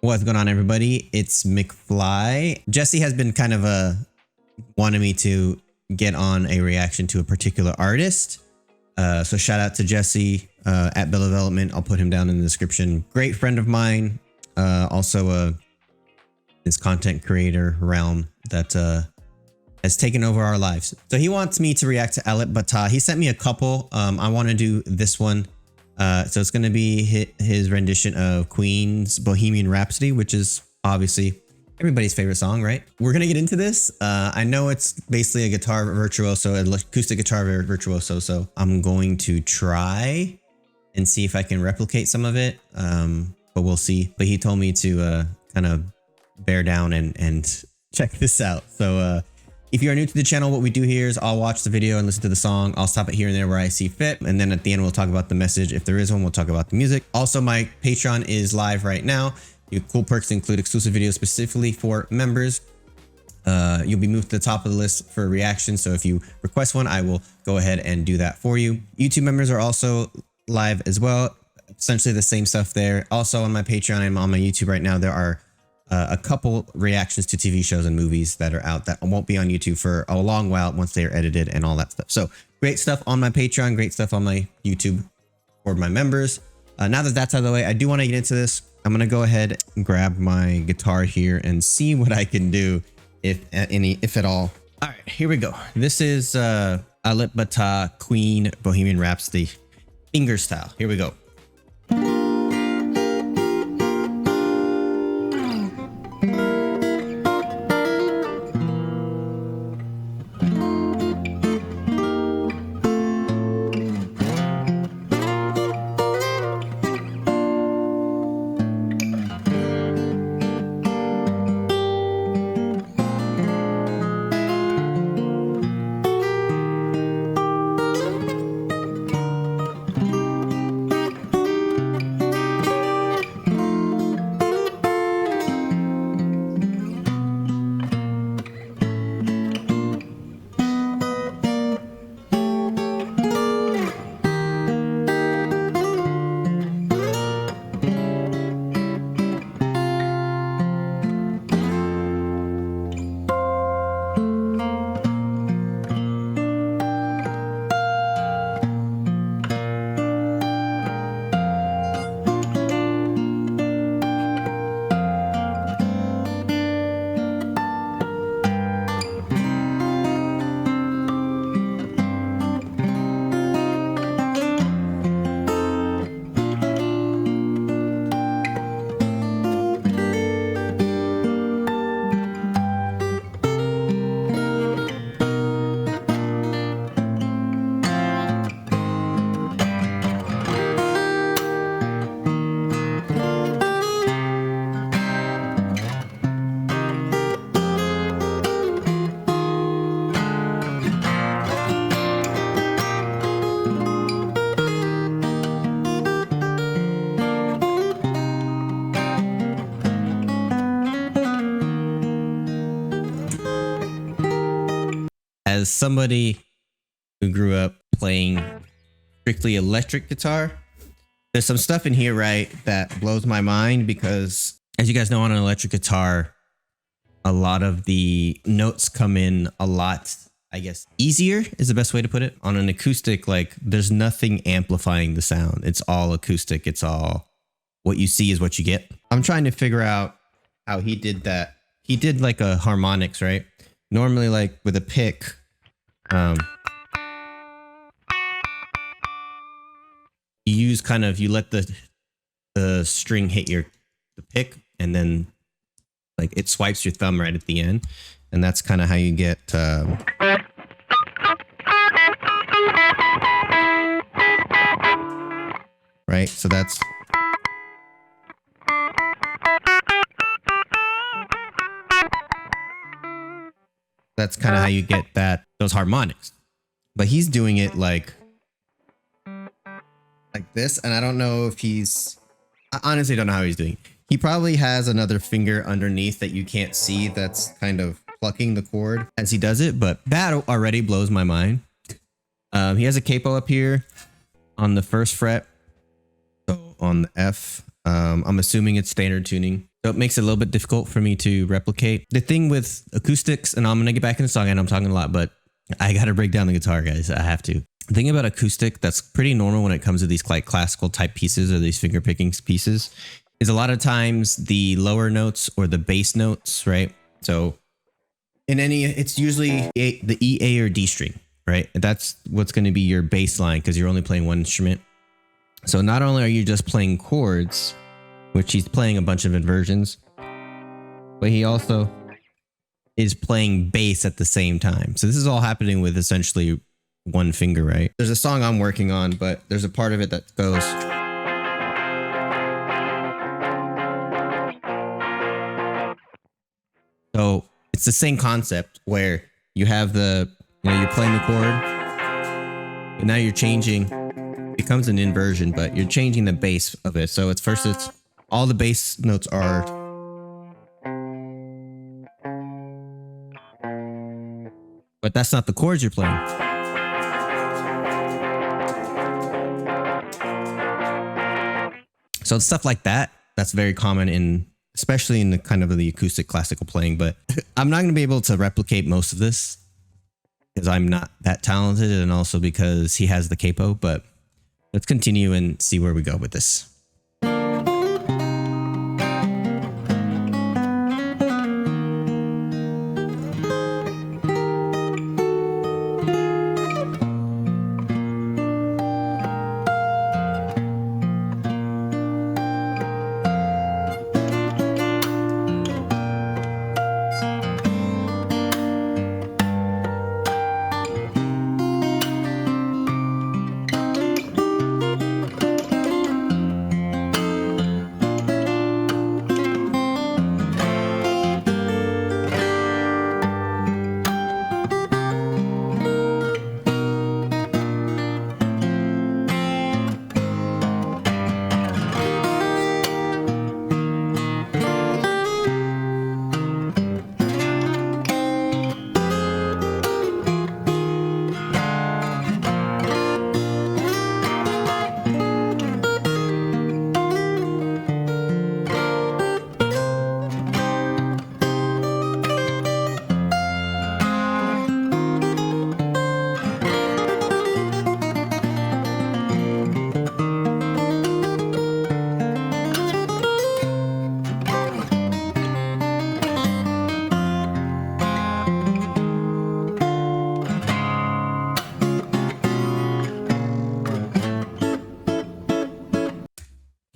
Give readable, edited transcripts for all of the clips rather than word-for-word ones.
What's going on, everybody? It's McFly. Jesse has been kind of wanting me to get on a reaction to a particular artist. So shout out to Jesse at Bill Development. I'll put him down in the description. Great friend of mine. Also this content creator realm that has taken over our lives. So he wants me to react to Alip. He sent me a couple. I want to do this one. So it's going to be his rendition of Queen's Bohemian Rhapsody, which is obviously everybody's favorite song, right? We're going to get into this. I know it's basically a guitar virtuoso, an acoustic guitar virtuoso. So I'm going to try and see if I can replicate some of it. But we'll see. But he told me to kind of bear down and check this out. So if you are new to the channel, what we do here is I'll watch the video and listen to the song. I'll stop it here and there where I see fit. And then at the end, we'll talk about the message. If there is one, we'll talk about the music. Also, my Patreon is live right now. Your cool perks include exclusive videos specifically for members. You'll be moved to the top of the list for reactions. So if you request one, I will go ahead and do that for you. YouTube members are also live as well. Essentially the same stuff there. Also on my Patreon and on my YouTube right now, there are a couple reactions to TV shows and movies that are out that won't be on YouTube for a long while once they are edited and all that stuff. So great stuff on my Patreon, great stuff on my YouTube for my members. Now that that's out of the way, I do want to get into this. I'm going to go ahead and grab my guitar here and see what I can do, if at all. All right, here we go. This is Alip Queen Bohemian Rhapsody fingerstyle. Here we go. As somebody who grew up playing strictly electric guitar, there's some stuff in here, right, that blows my mind because, as you guys know, on an electric guitar, a lot of the notes come in a lot, I guess, easier is the best way to put it. On an acoustic, like, there's nothing amplifying the sound. It's all acoustic. It's all what you see is what you get. I'm trying to figure out how he did that. He did like a harmonics, right? Normally, like with a pick, you let the string hit the pick, and then like it swipes your thumb right at the end, and that's kind of how you get right. So that's kind of how you get those harmonics. But he's doing it like this, and I don't know if I honestly don't know how he's doing. He probably has another finger underneath that you can't see that's kind of plucking the chord as he does it, but that already blows my mind. He has a capo up here on the first fret, so on the F. I'm assuming it's standard tuning. So it makes it a little bit difficult for me to replicate. The thing with acoustics, and I'm going to get back in the song, and I'm talking a lot, but I got to break down the guitar, guys. I have to. The thing about acoustic that's pretty normal when it comes to these like classical type pieces or these finger picking pieces is a lot of times the lower notes or the bass notes, right? So in any, it's usually the E, A, or D string, right? That's what's going to be your bass line because you're only playing one instrument. So not only are you just playing chords, which he's playing a bunch of inversions, but he also is playing bass at the same time. So this is all happening with essentially one finger, right? There's a song I'm working on, but there's a part of it that goes. So it's the same concept where you have the, you're playing the chord, and now you're changing, it becomes an inversion, but you're changing the bass of it. So it's all the bass notes are, but that's not the chords you're playing. So it's stuff like that. That's very common especially in the kind of the acoustic classical playing, but I'm not going to be able to replicate most of this because I'm not that talented and also because he has the capo, but let's continue and see where we go with this.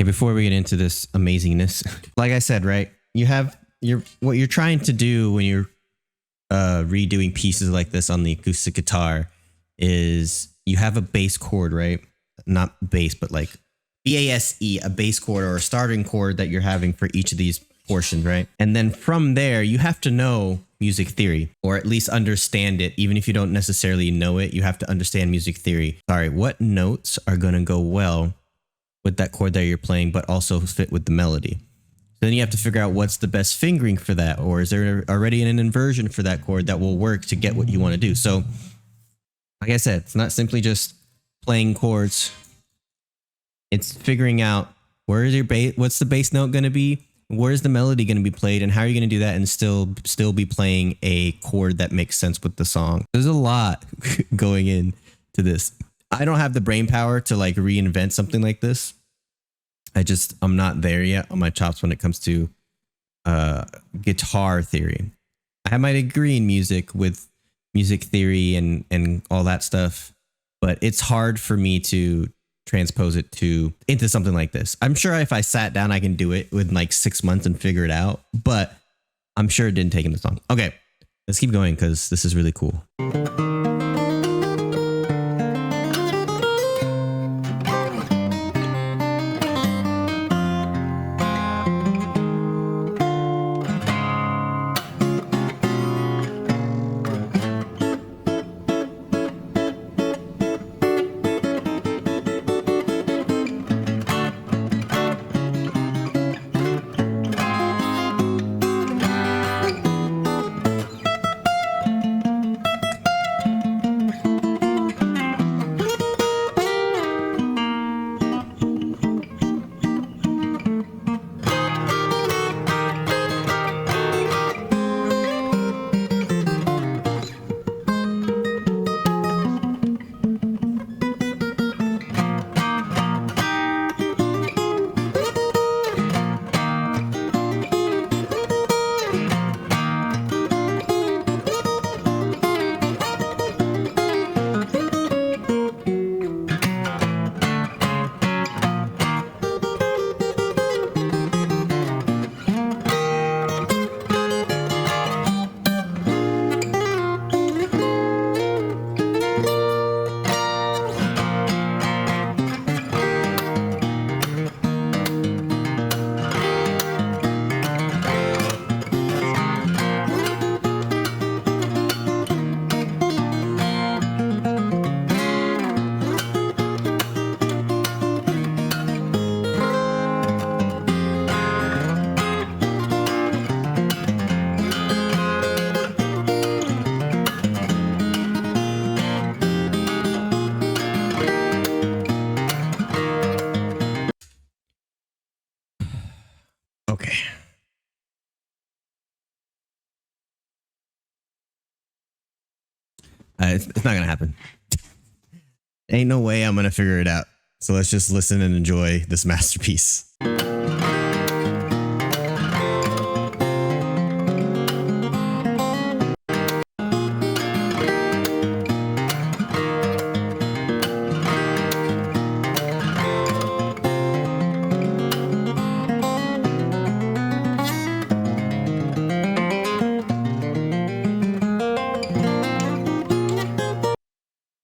Before we get into this amazingness, like I said, right, you have what you're trying to do when you're redoing pieces like this on the acoustic guitar is you have a bass chord, right? Not bass, but like B-A-S-E, a bass chord or a starting chord that you're having for each of these portions, right? And then from there, you have to know music theory, or at least understand it. Even if you don't necessarily know it, you have to understand music theory. Sorry, what notes are going to go well with that chord that you're playing, but also fit with the melody. So then you have to figure out what's the best fingering for that, or is there already an inversion for that chord that will work to get what you want to do? So, like I said, it's not simply just playing chords. It's figuring out where is your bass, what's the bass note going to be, where's the melody going to be played, and how are you going to do that and still be playing a chord that makes sense with the song. There's a lot going into this. I don't have the brain power to like reinvent something like this. I'm not there yet on my chops when it comes to guitar theory. I have my degree in music with music theory and all that stuff, but it's hard for me to transpose it into something like this. I'm sure if I sat down, I can do it within like 6 months and figure it out, but I'm sure it didn't take him this long. Okay, let's keep going because this is really cool. Okay. It's not gonna happen. Ain't no way I'm gonna figure it out. So let's just listen and enjoy this masterpiece.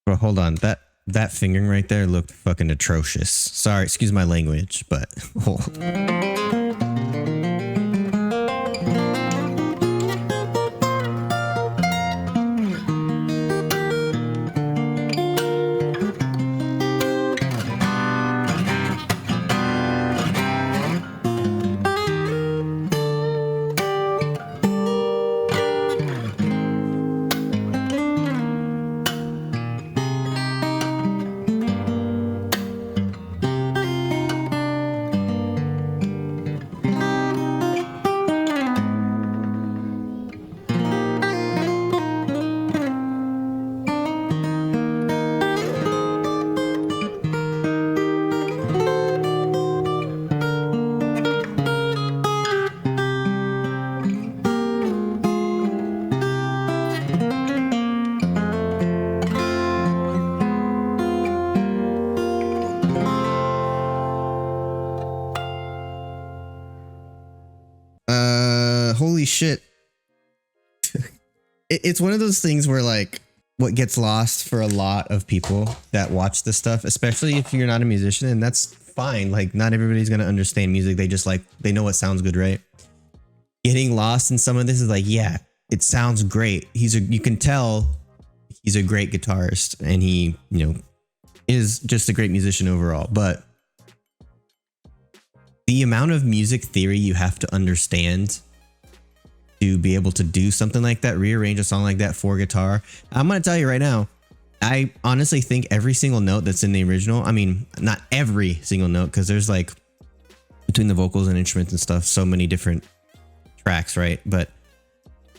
Bro, hold on. That fingering right there looked fucking atrocious. Sorry, excuse my language, but oh. Holy shit. It's one of those things where like what gets lost for a lot of people that watch this stuff, especially if you're not a musician, and that's fine. Like not everybody's going to understand music. They just like, they know what sounds good, right? Getting lost in some of this is like, yeah, it sounds great. You can tell he's a great guitarist and he, you know, is just a great musician overall, but the amount of music theory you have to understand to be able to do something like that, rearrange a song like that for guitar. I'm going to tell you right now, I honestly think every single note that's in the original, I mean, not every single note, because there's like between the vocals and instruments and stuff, so many different tracks, right? But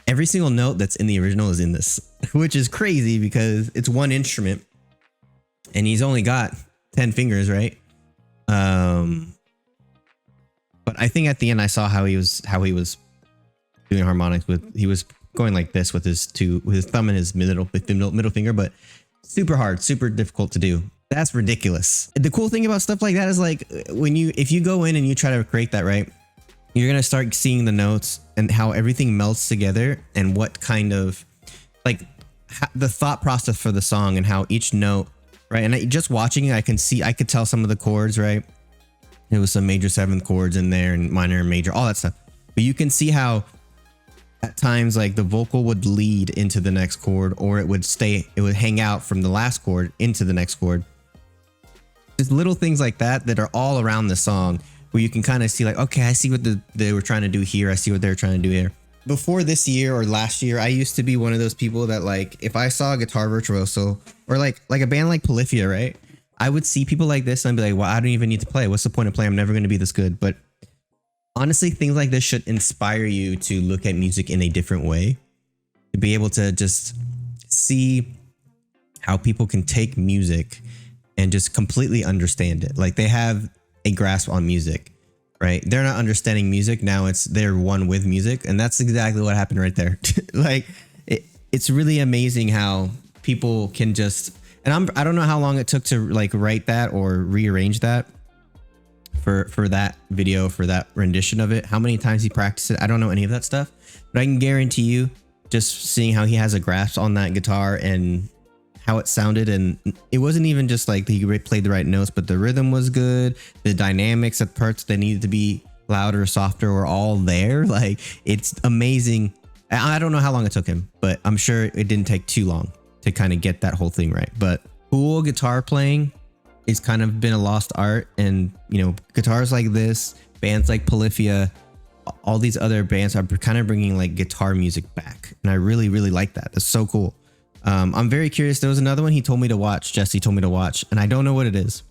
every single note that's in the original is in this, which is crazy because it's one instrument and he's only got 10 fingers, right? But I think at the end I saw how he was doing harmonics with, he was going like this with his thumb and his middle finger, but super hard, super difficult to do. That's ridiculous. The cool thing about stuff like that is like if you go in and you try to create that, right, you're going to start seeing the notes and how everything melts together and what kind of like the thought process for the song and how each note, right? And just watching it, I could tell some of the chords, right? There was some major seventh chords in there and minor and major, all that stuff. But you can see how at times like the vocal would lead into the next chord, or it would hang out from the last chord into the next chord. Just little things like that are all around the song where you can kind of see like, okay, I see what they were trying to do here. I see what they're trying to do here. Before this year or last year, I used to be one of those people that like, if I saw a guitar virtuoso or like a band like Polyphia, right? I would see people like this and I'd be like, well, I don't even need to play. What's the point of playing? I'm never going to be this good. But honestly, things like this should inspire you to look at music in a different way, to be able to just see how people can take music and just completely understand it. Like they have a grasp on music, right? They're not understanding music. Now they're one with music. And that's exactly what happened right there. Like it's really amazing how people can just, and I don't know how long it took to like write that or rearrange that for that video, for that rendition of it, how many times he practiced it. I don't know any of that stuff, but I can guarantee you just seeing how he has a grasp on that guitar and how it sounded. And it wasn't even just like he played the right notes, but the rhythm was good. The dynamics at parts that needed to be louder or softer were all there. Like it's amazing. I don't know how long it took him, but I'm sure it didn't take too long to kind of get that whole thing right. But cool guitar playing is kind of been a lost art. And, you know, guitars like this, bands like Polyphia, all these other bands are kind of bringing like guitar music back. And I really, really like that. That's so cool. I'm very curious. There was another one he told me to watch. Jesse told me to watch, and I don't know what it is,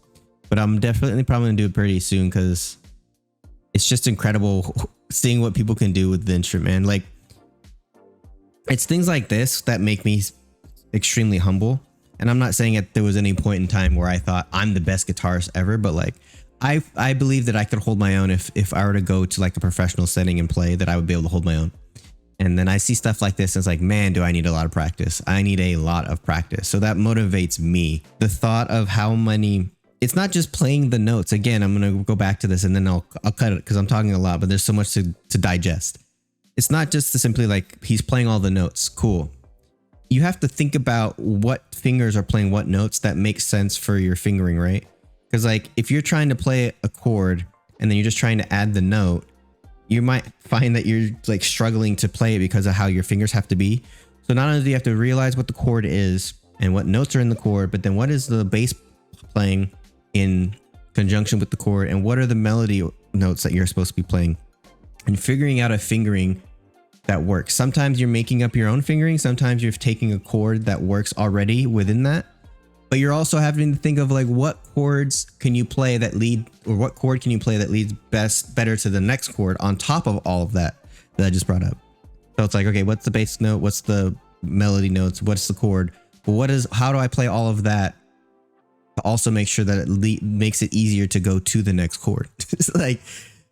but I'm definitely probably gonna do it pretty soon because it's just incredible seeing what people can do with the instrument, man. Like, it's things like this that make me extremely humble. And I'm not saying that there was any point in time where I thought I'm the best guitarist ever, but like I believe that I could hold my own if I were to go to like a professional setting and play, that I would be able to hold my own. And then I see stuff like this and it's like, man, do I need a lot of practice? I need a lot of practice. So that motivates me. The thought of how many, it's not just playing the notes. Again, I'm going to go back to this and then I'll cut it because I'm talking a lot, but there's so much to digest. It's not just to simply like, he's playing all the notes. Cool. You have to think about what fingers are playing what notes that makes sense for your fingering, right? Because like if you're trying to play a chord and then you're just trying to add the note, you might find that you're like struggling to play it because of how your fingers have to be. So not only do you have to realize what the chord is and what notes are in the chord, but then what is the bass playing in conjunction with the chord and what are the melody notes that you're supposed to be playing, and figuring out a fingering that works. Sometimes you're making up your own fingering. Sometimes you're taking a chord that works already within that, but you're also having to think of like what chords can you play that lead, or what chord can you play that leads better to the next chord on top of all of that I just brought up. So it's like, okay, what's the bass note? What's the melody notes? What's the chord? But how do I play all of that to also make sure that it makes it easier to go to the next chord? It's like,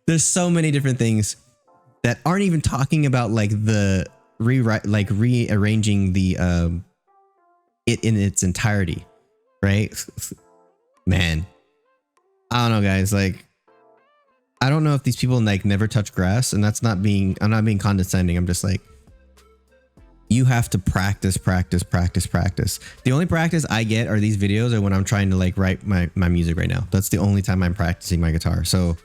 there's so many different things that aren't even talking about like the rearranging the it in its entirety, right? Man, I don't know, guys. Like, I don't know if these people like never touch grass, and that's not being, I'm not being condescending. I'm just like, you have to practice. The only practice I get are these videos, or when I'm trying to like write my music right now. That's the only time I'm practicing my guitar. So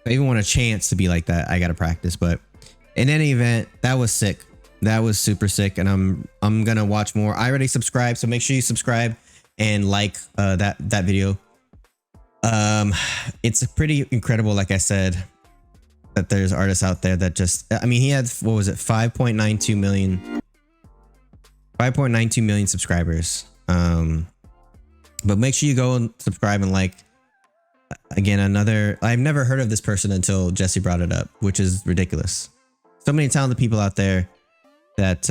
if I even want a chance to be like that, I gotta practice. But in any event, that was sick. That was super sick, and I'm gonna watch more. I already subscribed, so make sure you subscribe and like that video. It's pretty incredible, like I said, that there's artists out there that just, I mean, he had, what was it, 5.92 million subscribers. But make sure you go and subscribe and like. Again, I've never heard of this person until Jesse brought it up, which is ridiculous. So many talented people out there that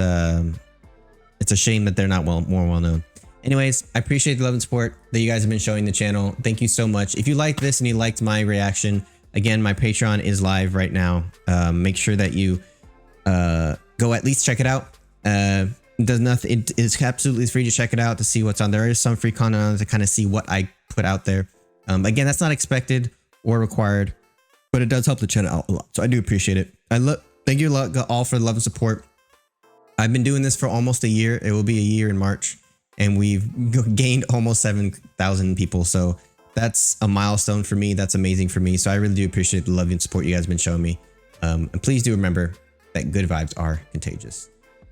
it's a shame that they're not more well known. Anyways, I appreciate the love and support that you guys have been showing the channel. Thank you so much. If you liked this and you liked my reaction, again, my Patreon is live right now. Make sure that you go at least check it out. Does nothing. It is absolutely free to check it out to see what's on there. There is some free content on it to kind of see what I put out there. Again, that's not expected or required, but it does help the channel out a lot. So I do appreciate it. Thank you all for the love and support. I've been doing this for almost a year. It will be a year in March, and we've gained almost 7,000 people. So that's a milestone for me. That's amazing for me. So I really do appreciate the love and support you guys have been showing me. And please do remember that good vibes are contagious.